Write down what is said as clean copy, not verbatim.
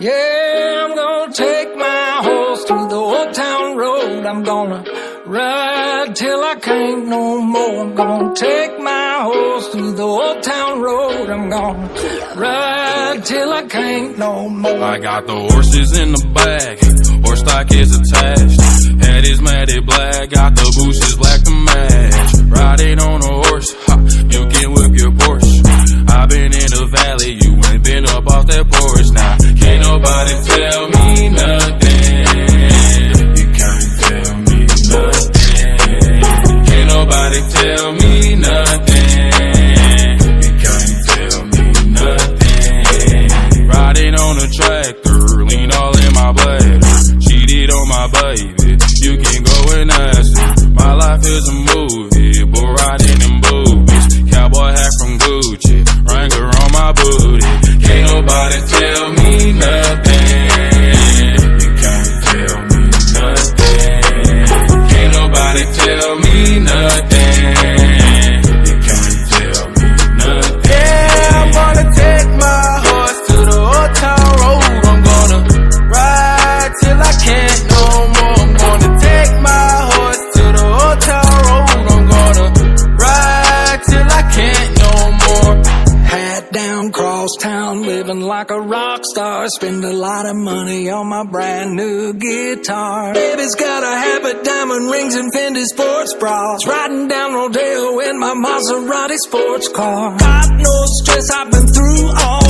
Yeah, I'm gonna take my horse through the old town road. I'm gonna ride till I can't no more. I'm gonna take my horse through the old town road. I'm gonna ride till I can't no more. I got the horses in the bag, horse stock is attached. Head is matted black, got the bushes black to match. Riding on a horse, ha, you can whip your Porsche. I've been in the valley, you ain't been up off that porch. Now, can't nobody tell me nothing. You can't tell me nothing. Can't nobody tell me nothing. You can't tell me nothing. Riding on a tractor, lean all in my bladder. Cheated on my baby, you can go and ask her. My life is a movie, but riding in boobies. Cowboy hat from Gucci, Wrangler on my booty. Can't nobody tell me nothing. You can't tell me nothing. Can't nobody tell me nothing. You can't tell me nothing. Yeah, I'm gonna take my horse to the old town road. I'm gonna ride till I can't no more. I'm gonna take my horse to the old town road. I'm gonna ride till I can't no more. Hat down, cross town, living like a rock star. Spend a lot of money on my brand new guitar. Baby's got a habit, diamond rings and Fendi sports bras. Riding down Rodeo in my Maserati sports car. Got no stress, I've been through all